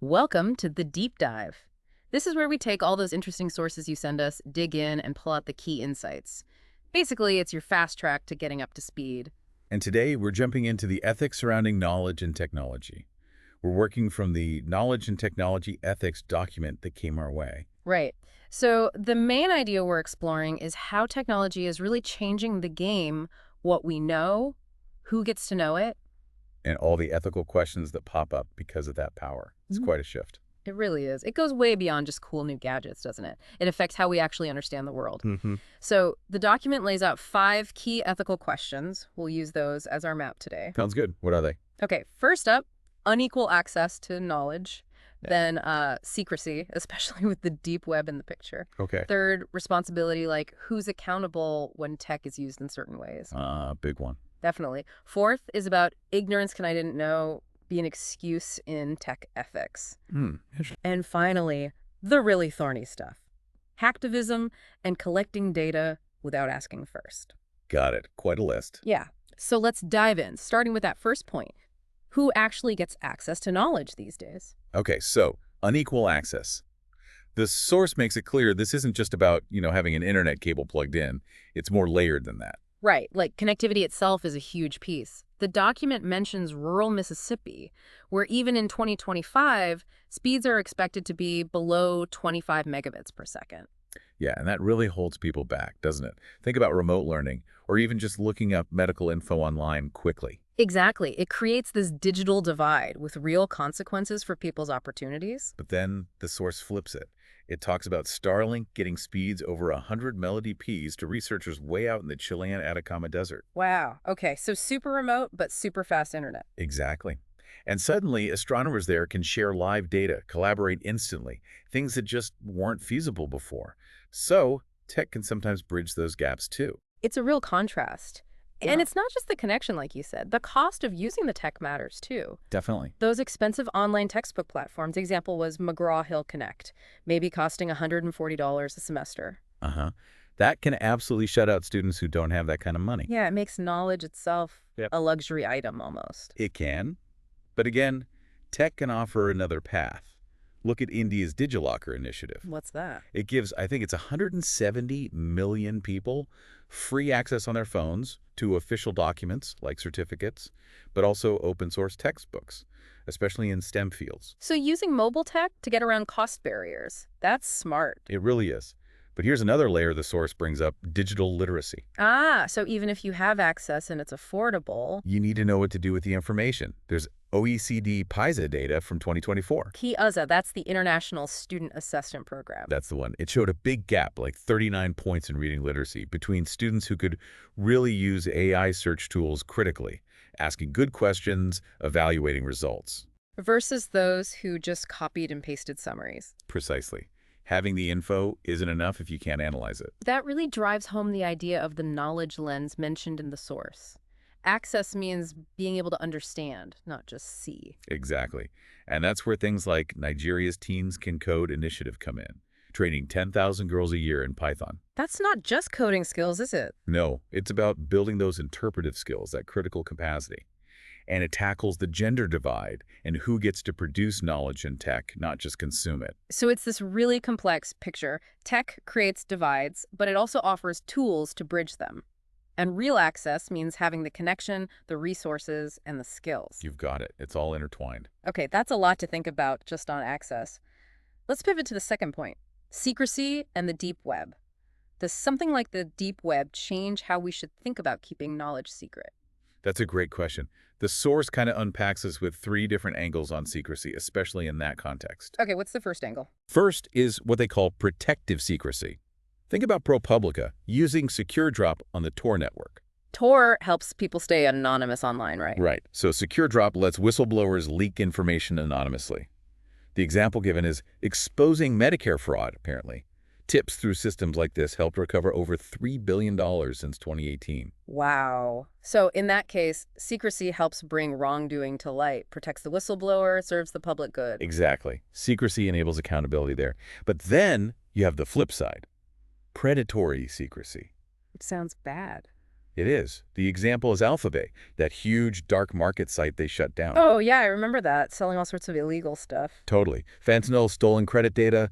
Welcome to the Deep Dive. This is where we take all those interesting sources you send us, dig in, and pull out the key insights. Basically, it's your fast track to getting up to speed. And today, we're jumping into the ethics surrounding knowledge and technology. We're working from the Knowledge and Technology Ethics document that came our way. Right. So the main idea we're exploring is how technology is really changing the game, what we know, who gets to know it. And all the ethical questions that pop up because of that power. It's quite a shift. It really is. It goes way beyond just cool new gadgets, doesn't it? It affects how we actually understand the world. So the document lays out 5 key ethical questions. We'll use those as our map today. Sounds good. What are they? Okay, first up, unequal access to knowledge. Then secrecy, especially with the deep web in the picture. Okay. Third, responsibility, like who's accountable when tech is used in certain ways. Big one. Definitely. Fourth is about ignorance I didn't know be an excuse in tech ethics. And finally, the really thorny stuff. Hacktivism and collecting data without asking first. Got it. Quite a list. Yeah. So let's dive in, starting with that first point. Who actually gets access to knowledge these days? Okay, so unequal access. The source makes it clear this isn't just about, having an internet cable plugged in. It's more layered than that. Right, like connectivity itself is a huge piece. The document mentions rural Mississippi, where even in 2025, speeds are expected to be below 25 megabits per second. Yeah, and that really holds people back, doesn't it? Think about remote learning, or even just looking up medical info online quickly. Exactly. It creates this digital divide with real consequences for people's opportunities. But then the source flips it. It talks about Starlink getting speeds over 100 Ps to researchers way out in the Chilean Atacama Desert. Wow. Okay, so super remote, but super fast internet. Exactly. And suddenly, astronomers there can share live data, collaborate instantly, things that just weren't feasible before. So, tech can sometimes bridge those gaps too. It's a real contrast. And it's not just the connection, like you said. The cost of using the tech matters, too. Definitely. Those expensive online textbook platforms, example was McGraw-Hill Connect, maybe costing $140 a semester. That can absolutely shut out students who don't have that kind of money. Yeah, it makes knowledge itself a luxury item almost. It can. But again, tech can offer another path. Look at India's DigiLocker initiative. What's that? It gives, I think it's 170 million people free access on their phones to official documents like certificates, but also open source textbooks, especially in STEM fields. So using mobile tech to get around cost barriers, that's smart. It really is. But here's another layer the source brings up, digital literacy. So even if you have access and it's affordable, you need to know what to do with the information. There's OECD PISA data from 2024. PISA, that's the International Student Assessment Program. That's the one. It showed a big gap, like 39 points in reading literacy, between students who could really use AI search tools critically, asking good questions, evaluating results. Versus those who just copied and pasted summaries. Precisely. Having the info isn't enough if you can't analyze it. That really drives home the idea of the knowledge lens mentioned in the source. Access means being able to understand, not just see. Exactly. And that's where things like Nigeria's Teens Can Code initiative come in, training 10,000 girls a year in Python. That's not just coding skills, is it? No, it's about building those interpretive skills, that critical capacity. And it tackles the gender divide and who gets to produce knowledge and tech, not just consume it. So it's this really complex picture. Tech creates divides, but it also offers tools to bridge them. And real access means having the connection, the resources, and the skills. You've got it. It's all intertwined. Okay, that's a lot to think about just on access. Let's pivot to the second point, secrecy and the deep web. Does something like the deep web change how we should think about keeping knowledge secret? That's a great question. The source kind of unpacks us with 3 different angles on secrecy, especially in that context. Okay, what's the first angle? First is what they call protective secrecy. Think about ProPublica using Secure Drop on the Tor network. Tor helps people stay anonymous online, right? Right. So Secure Drop lets whistleblowers leak information anonymously. The example given is exposing Medicare fraud, apparently. Tips through systems like this helped recover over $3 billion since 2018. Wow. So in that case, secrecy helps bring wrongdoing to light, protects the whistleblower, serves the public good. Exactly. Secrecy enables accountability there. But then you have the flip side, predatory secrecy. It sounds bad. It is. The example is Alphabet, that huge dark market site they shut down. Oh, yeah, I remember that, selling all sorts of illegal stuff. Totally. Fentanyl, stolen credit data,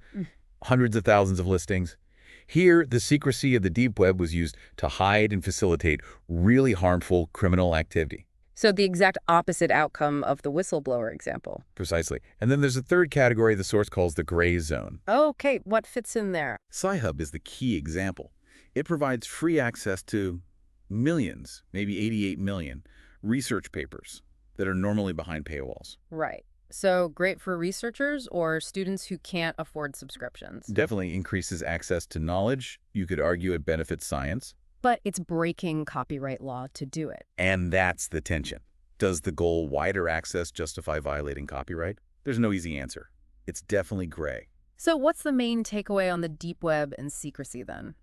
hundreds of thousands of listings. Here, the secrecy of the deep web was used to hide and facilitate really harmful criminal activity. So the exact opposite outcome of the whistleblower example. Precisely. And then there's a third category the source calls the gray zone. Okay, what fits in there? Sci-Hub is the key example. It provides free access to millions, maybe 88 million, research papers that are normally behind paywalls. Right. So great for researchers or students who can't afford subscriptions. Definitely increases access to knowledge. You could argue it benefits science. But it's breaking copyright law to do it. And that's the tension. Does the goal wider access justify violating copyright? There's no easy answer. It's definitely gray. So what's the main takeaway on the deep web and secrecy then?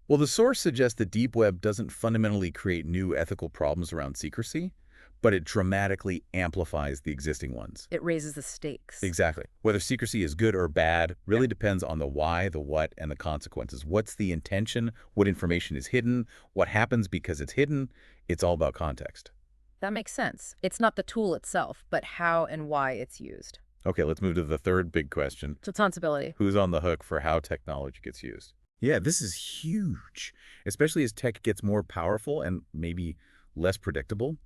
Well, the source suggests the deep web doesn't fundamentally create new ethical problems around secrecy, but it dramatically amplifies the existing ones. It raises the stakes. Exactly. Whether secrecy is good or bad really depends on the why, the what, and the consequences. What's the intention? What information is hidden? What happens because it's hidden? It's all about context. That makes sense. It's not the tool itself, but how and why it's used. Okay, let's move to the third big question. Responsibility. Who's on the hook for how technology gets used? Yeah, this is huge, especially as tech gets more powerful and maybe less predictable.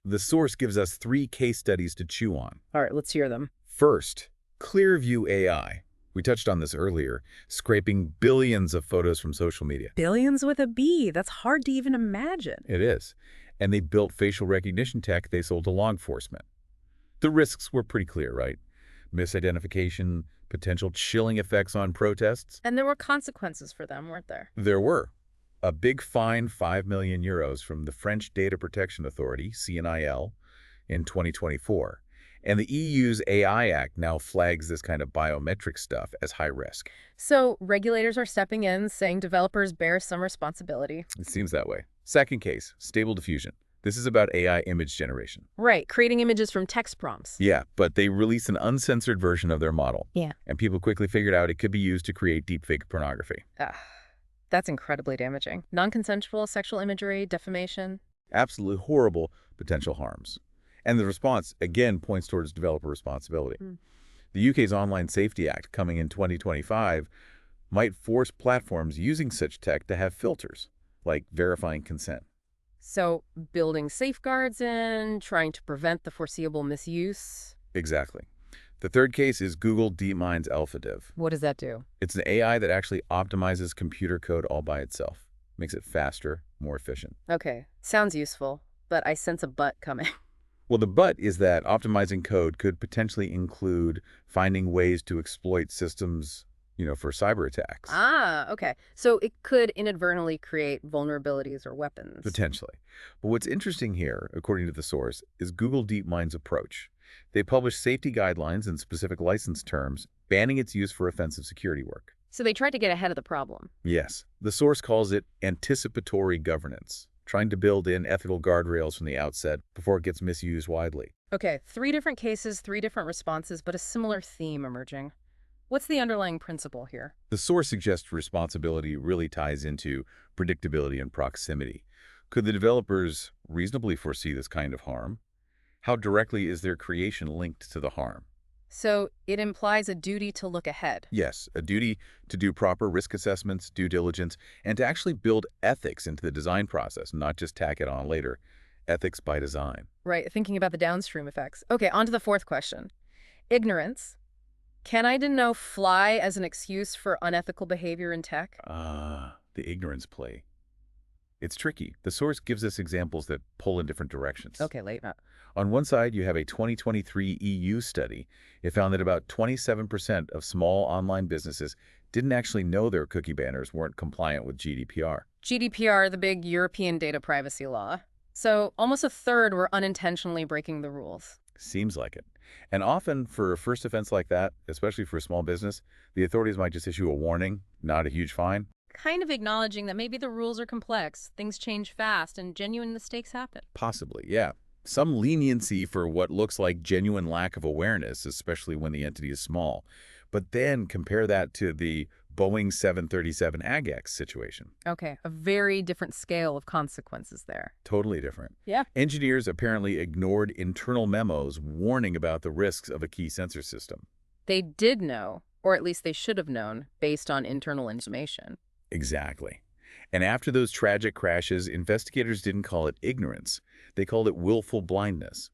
The source gives us 3 case studies to chew on. All right, let's hear them. First, Clearview AI. We touched on this earlier, scraping billions of photos from social media. Billions with a B. That's hard to even imagine. It is. And they built facial recognition tech they sold to law enforcement. The risks were pretty clear, right? Misidentification, potential chilling effects on protests. And there were consequences for them, weren't there? There were. A big fine, 5 million euros from the French Data Protection Authority, CNIL, in 2024. And the EU's AI Act now flags this kind of biometric stuff as high risk. So regulators are stepping in, saying developers bear some responsibility. It seems that way. Second case, Stable Diffusion. This is about AI image generation. Right, creating images from text prompts. Yeah, but they released an uncensored version of their model. Yeah. And people quickly figured out it could be used to create deepfake pornography. That's incredibly damaging. Non-consensual sexual imagery, defamation. Absolutely horrible potential harms. And the response, again, points towards developer responsibility. The UK's Online Safety Act, coming in 2025, might force platforms using such tech to have filters, like verifying consent. So building safeguards in, trying to prevent the foreseeable misuse. Exactly. The third case is Google DeepMind's AlphaDiv. What does that do? It's an AI that actually optimizes computer code all by itself. Makes it faster, more efficient. Okay, sounds useful, but I sense a but coming. Well, the but is that optimizing code could potentially include finding ways to exploit systems, for cyber attacks. Okay. So it could inadvertently create vulnerabilities or weapons. Potentially. But what's interesting here, according to the source, is Google DeepMind's approach. They publish safety guidelines and specific license terms, banning its use for offensive security work. So they tried to get ahead of the problem. Yes. The source calls it anticipatory governance, trying to build in ethical guardrails from the outset before it gets misused widely. Okay, 3 different cases, 3 different responses, but a similar theme emerging. What's the underlying principle here? The source suggests responsibility really ties into predictability and proximity. Could the developers reasonably foresee this kind of harm? How directly is their creation linked to the harm? So it implies a duty to look ahead. Yes, a duty to do proper risk assessments, due diligence, and to actually build ethics into the design process, not just tack it on later. Ethics by design. Right, thinking about the downstream effects. Okay, on to the fourth question. Ignorance. Can I didn't know fly as an excuse for unethical behavior in tech? The ignorance play. It's tricky. The source gives us examples that pull in different directions. Okay, late. On one side, you have a 2023 EU study. It found that about 27% of small online businesses didn't actually know their cookie banners weren't compliant with GDPR. GDPR, the big European data privacy law. So almost a third were unintentionally breaking the rules. Seems like it. And often for a first offense like that, especially for a small business, the authorities might just issue a warning, not a huge fine. Kind of acknowledging that maybe the rules are complex, things change fast, and genuine mistakes happen. Possibly, yeah. Some leniency for what looks like genuine lack of awareness, especially when the entity is small. But then compare that to the Boeing 737 AgX situation. Okay, a very different scale of consequences there. Totally different. Yeah. Engineers apparently ignored internal memos warning about the risks of a key sensor system. They did know, or at least they should have known, based on internal information. Exactly. And after those tragic crashes, investigators didn't call it ignorance. They called it willful blindness.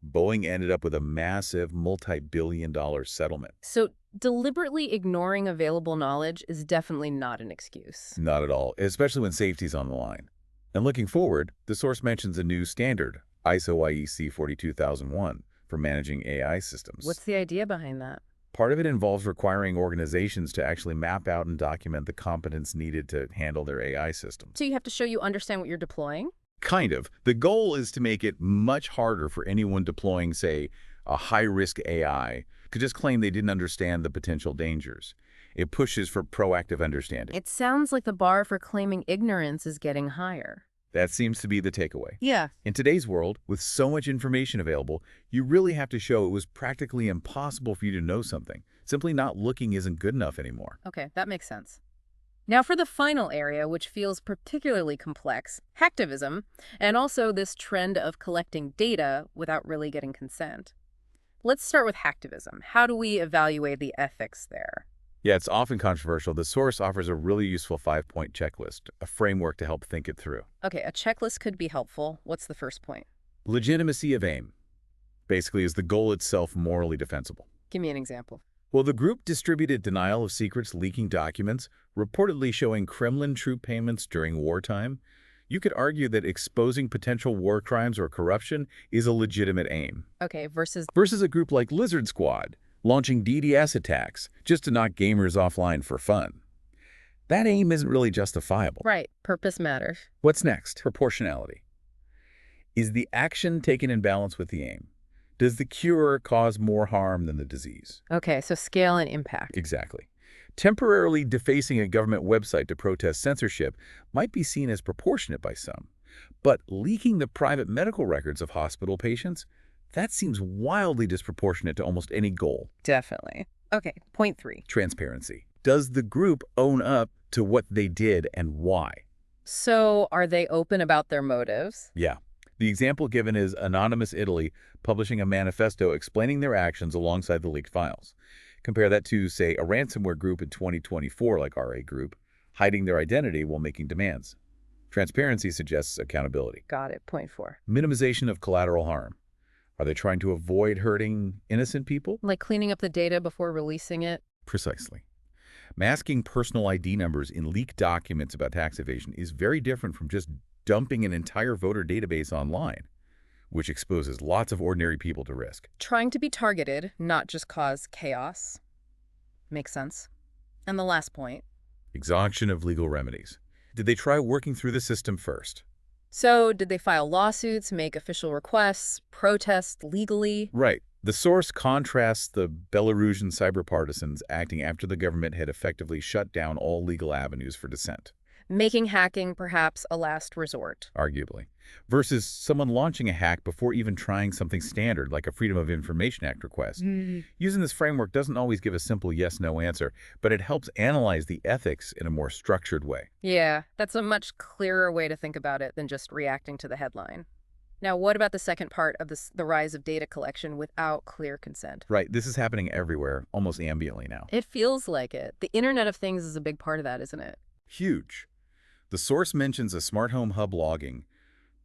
Boeing ended up with a massive multi-billion-dollar settlement. So deliberately ignoring available knowledge is definitely not an excuse. Not at all, especially when safety's on the line. And looking forward, the source mentions a new standard, ISO IEC 42001, for managing AI systems. What's the idea behind that? Part of it involves requiring organizations to actually map out and document the competence needed to handle their AI systems. So you have to show you understand what you're deploying? Kind of. The goal is to make it much harder for anyone deploying, say, a high-risk AI to just claim they didn't understand the potential dangers. It pushes for proactive understanding. It sounds like the bar for claiming ignorance is getting higher. That seems to be the takeaway. Yeah. In today's world, with so much information available, you really have to show it was practically impossible for you to know something. Simply not looking isn't good enough anymore. Okay, that makes sense. Now for the final area, which feels particularly complex, hacktivism, and also this trend of collecting data without really getting consent. Let's start with hacktivism. How do we evaluate the ethics there? Yeah, it's often controversial. The source offers a really useful 5-point checklist, a framework to help think it through. Okay, a checklist could be helpful. What's the first point? Legitimacy of aim. Basically, is the goal itself morally defensible? Give me an example. Well, the group distributed denial of secrets leaking documents, reportedly showing Kremlin troop payments during wartime. You could argue that exposing potential war crimes or corruption is a legitimate aim. Okay, versus Versus a group like Lizard Squad, launching DDoS attacks just to knock gamers offline for fun. That aim isn't really justifiable. right, purpose matters. What's next? Proportionality. Is the action taken in balance with the aim? Does the cure cause more harm than the disease? Okay, so scale and impact. Exactly. Temporarily defacing a government website to protest censorship might be seen as proportionate by some. But leaking the private medical records of hospital patients, that seems wildly disproportionate to almost any goal. Definitely. Okay, point 3. Transparency. Does the group own up to what they did and why? So are they open about their motives? Yeah. The example given is Anonymous Italy publishing a manifesto explaining their actions alongside the leaked files. Compare that to, say, a ransomware group in 2024 like RA Group, hiding their identity while making demands. Transparency suggests accountability. Got it, point 4. Minimization of collateral harm. Are they trying to avoid hurting innocent people? Like cleaning up the data before releasing it? Precisely. Masking personal ID numbers in leaked documents about tax evasion is very different from just dumping an entire voter database online, which exposes lots of ordinary people to risk. Trying to be targeted, not just cause chaos. Makes sense. And the last point. Exhaustion of legal remedies. Did they try working through the system first? So did they file lawsuits, make official requests, protest legally? Right. The source contrasts the Belarusian cyber partisans acting after the government had effectively shut down all legal avenues for dissent. Making hacking perhaps a last resort. Arguably, versus someone launching a hack before even trying something standard like a Freedom of Information Act request. Using this framework doesn't always give a simple yes-no answer, but it helps analyze the ethics in a more structured way. Yeah, that's a much clearer way to think about it than just reacting to the headline. Now, what about the second part of the rise of data collection without clear consent? Right, this is happening everywhere, almost ambiently now. It feels like it. The Internet of Things is a big part of that, isn't it? Huge. The source mentions a smart home hub logging,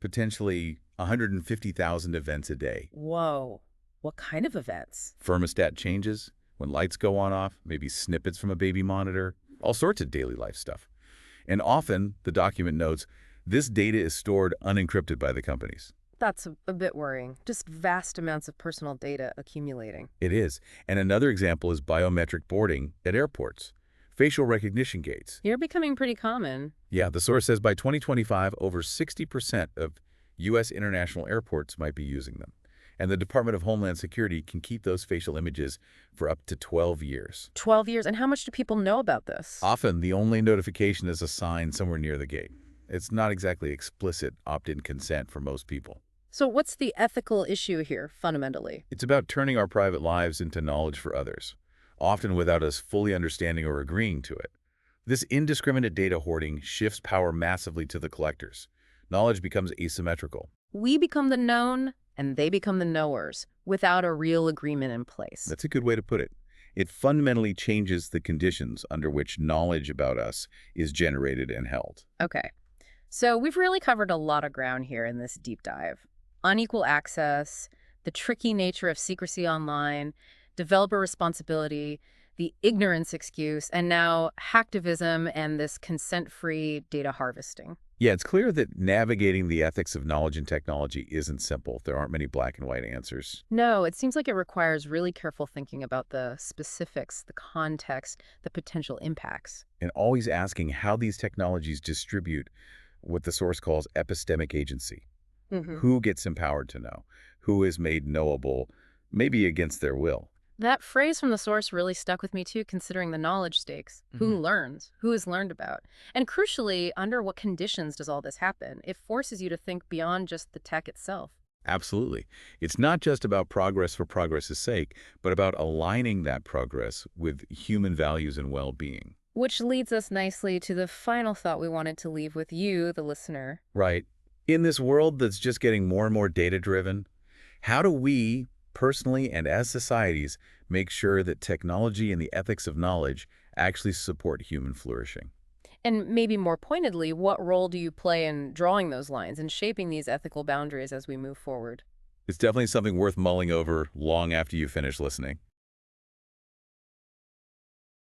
potentially 150,000 events a day. Whoa. What kind of events? Thermostat changes, when lights go on off, maybe snippets from a baby monitor, all sorts of daily life stuff. And often, the document notes, this data is stored unencrypted by the companies. That's a bit worrying. Just vast amounts of personal data accumulating. It is. And another example is biometric boarding at airports. Facial recognition gates. You're becoming pretty common. Yeah, the source says by 2025, over 60% of U.S. international airports might be using them. And the Department of Homeland Security can keep those facial images for up to 12 years. 12 years? And how much do people know about this? Often, the only notification is a sign somewhere near the gate. It's not exactly explicit opt-in consent for most people. So what's the ethical issue here, fundamentally? It's about turning our private lives into knowledge for others, often without us fully understanding or agreeing to it. This indiscriminate data hoarding shifts power massively to the collectors. Knowledge becomes asymmetrical. We become the known, and they become the knowers, without a real agreement in place. That's a good way to put it. It fundamentally changes the conditions under which knowledge about us is generated and held. Okay. So we've really covered a lot of ground here in this deep dive. Unequal access, the tricky nature of secrecy online, developer responsibility, the ignorance excuse, and now hacktivism and this consent-free data harvesting. Yeah, it's clear that navigating the ethics of knowledge and technology isn't simple. There aren't many black and white answers. No, it seems like it requires really careful thinking about the specifics, the context, the potential impacts. And always asking how these technologies distribute what the source calls epistemic agency. Who gets empowered to know? Who is made knowable, maybe against their will? That phrase from the source really stuck with me too, considering the knowledge stakes. Who learns? Who is learned about? And crucially, under what conditions does all this happen? It forces you to think beyond just the tech itself. Absolutely. It's not just about progress for progress's sake, but about aligning that progress with human values and well-being. Which leads us nicely to the final thought we wanted to leave with you, the listener. Right. In this world that's just getting more and more data-driven, how do we, personally and as societies, make sure that technology and the ethics of knowledge actually support human flourishing? And maybe more pointedly, what role do you play in drawing those lines and shaping these ethical boundaries as we move forward? It's definitely something worth mulling over long after you finish listening.